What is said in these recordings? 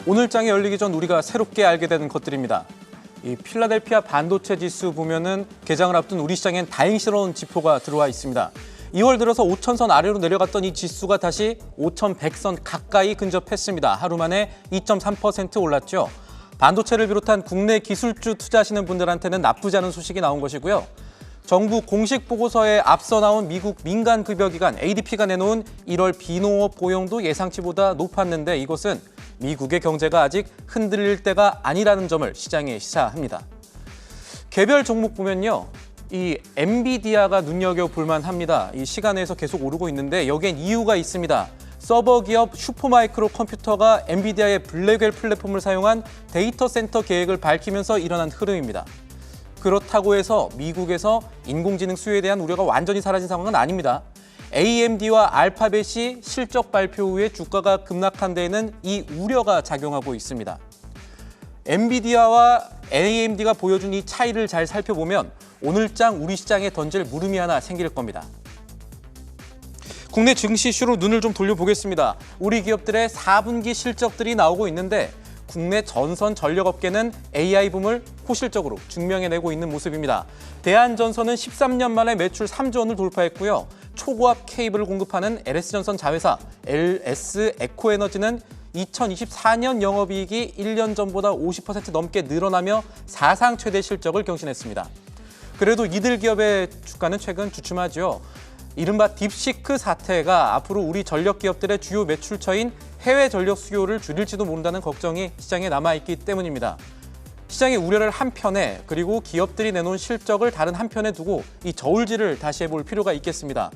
오늘 장이 열리기 전 우리가 새롭게 알게 되는 것들입니다. 이 필라델피아 반도체 지수 보면은 개장을 앞둔 우리 시장엔 다행스러운 지표가 들어와 있습니다. 2월 들어서 5,000선 아래로 내려갔던 이 지수가 다시 5,100선 가까이 근접했습니다. 하루 만에 2.3% 올랐죠. 반도체를 비롯한 국내 기술주 투자하시는 분들한테는 나쁘지 않은 소식이 나온 것이고요. 정부 공식 보고서에 앞서 나온 미국 민간급여기관 ADP가 내놓은 1월 비농업 고용도 예상치보다 높았는데 이것은 미국의 경제가 아직 흔들릴 때가 아니라는 점을 시장에 시사합니다. 개별 종목 보면요. 이 엔비디아가 눈여겨볼 만합니다. 이 시간에서 계속 오르고 있는데 여기엔 이유가 있습니다. 서버 기업 슈퍼마이크로 컴퓨터가 엔비디아의 블랙웰 플랫폼을 사용한 데이터 센터 계획을 밝히면서 일어난 흐름입니다. 그렇다고 해서 미국에서 인공지능 수요에 대한 우려가 완전히 사라진 상황은 아닙니다. AMD와 알파벳이 실적 발표 후에 주가가 급락한 데에는 이 우려가 작용하고 있습니다. 엔비디아와 AMD가 보여준 이 차이를 잘 살펴보면 오늘장 우리 시장에 던질 물음이 하나 생길 겁니다. 국내 증시 이슈로 눈을 좀 돌려보겠습니다. 우리 기업들의 4분기 실적들이 나오고 있는데 국내 전선 전력업계는 AI 붐을 호실적으로 증명해내고 있는 모습입니다. 대한전선은 13년 만에 매출 3조 원을 돌파했고요. 초고압 케이블을 공급하는 LS전선 자회사 LS 에코에너지는 2024년 영업이익이 1년 전보다 50% 넘게 늘어나며 사상 최대 실적을 경신했습니다. 그래도 이들 기업의 주가는 최근 주춤하죠. 이른바 딥시크 사태가 앞으로 우리 전력 기업들의 주요 매출처인 해외 전력 수요를 줄일지도 모른다는 걱정이 시장에 남아있기 때문입니다. 시장의 우려를 한편에 그리고 기업들이 내놓은 실적을 다른 한편에 두고 이 저울질을 다시 해볼 필요가 있겠습니다.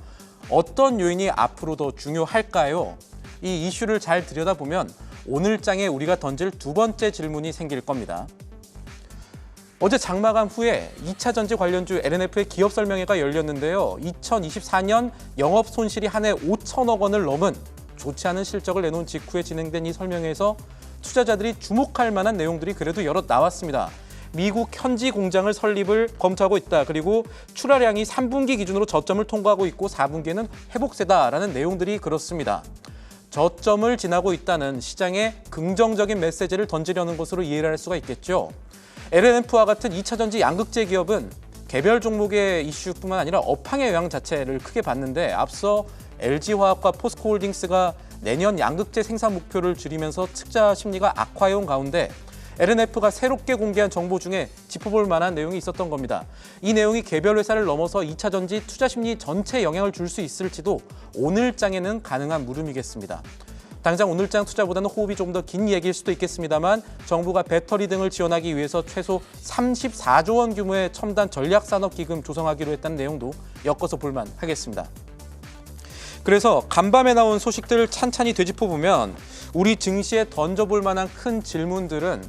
어떤 요인이 앞으로 더 중요할까요? 이 이슈를 잘 들여다보면 오늘 장에 우리가 던질 두 번째 질문이 생길 겁니다. 어제 장마감 후에 2차 전지 관련주 LNF의 기업 설명회가 열렸는데요. 2024년 영업 손실이 한 해 5천억 원을 넘은 좋지 않은 실적을 내놓은 직후에 진행된 이 설명회에서 투자자들이 주목할 만한 내용들이 그래도 여럿 나왔습니다. 미국 현지 공장을 설립을 검토하고 있다. 그리고 출하량이 3분기 기준으로 저점을 통과하고 있고 4분기에는 회복세다라는 내용들이 그렇습니다. 저점을 지나고 있다는 시장에 긍정적인 메시지를 던지려는 것으로 이해를 할 수가 있겠죠. LNF와 같은 2차 전지 양극재 기업은 개별 종목의 이슈뿐만 아니라 업황의 영향 자체를 크게 받는데 앞서 LG화학과 포스코홀딩스가 내년 양극재 생산 목표를 줄이면서 투자 심리가 악화해온 가운데 LNF가 새롭게 공개한 정보 중에 짚어볼 만한 내용이 있었던 겁니다. 이 내용이 개별 회사를 넘어서 2차 전지 투자 심리 전체에 영향을 줄 수 있을지도 오늘장에는 가능한 물음이겠습니다. 당장 오늘장 투자보다는 호흡이 좀 더 긴 얘기일 수도 있겠습니다만 정부가 배터리 등을 지원하기 위해서 최소 34조 원 규모의 첨단 전략산업기금 조성하기로 했다는 내용도 엮어서 볼만 하겠습니다. 그래서 간밤에 나온 소식들을 찬찬히 되짚어보면 우리 증시에 던져볼 만한 큰 질문들은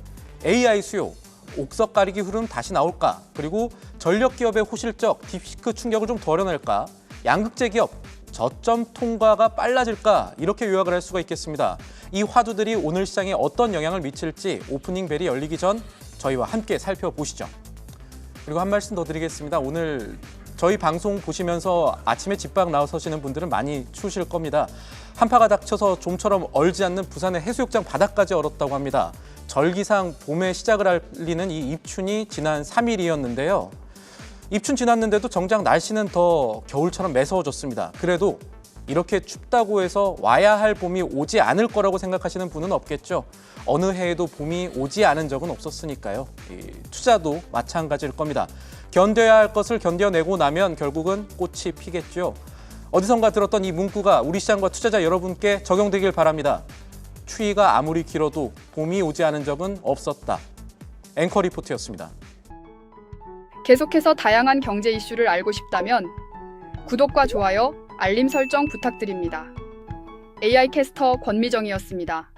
AI 수요, 옥석 가리기 흐름 다시 나올까? 그리고 전력 기업의 호실적, 딥시크 충격을 좀 덜어낼까? 양극재 기업, 저점 통과가 빨라질까? 이렇게 요약을 할 수가 있겠습니다. 이 화두들이 오늘 시장에 어떤 영향을 미칠지 오프닝 벨이 열리기 전 저희와 함께 살펴보시죠. 그리고 한 말씀 더 드리겠습니다. 오늘 저희 방송 보시면서 아침에 집 밖 나서시는 분들은 많이 추우실 겁니다. 한파가 닥쳐서 좀처럼 얼지 않는 부산의 해수욕장 바닥까지 얼었다고 합니다. 절기상 봄의 시작을 알리는 이 입춘이 지난 3일이었는데요. 입춘 지났는데도 정작 날씨는 더 겨울처럼 매서워졌습니다. 그래도 이렇게 춥다고 해서 와야 할 봄이 오지 않을 거라고 생각하시는 분은 없겠죠. 어느 해에도 봄이 오지 않은 적은 없었으니까요. 투자도 마찬가지일 겁니다. 견뎌야 할 것을 견뎌내고 나면 결국은 꽃이 피겠죠. 어디선가 들었던 이 문구가 우리 시장과 투자자 여러분께 적용되길 바랍니다. 추위가 아무리 길어도 봄이 오지 않은 적은 없었다. 앵커 리포트였습니다. 계속해서 다양한 경제 이슈를 알고 싶다면 구독과 좋아요, 알림 설정 부탁드립니다. AI 캐스터 권미정이었습니다.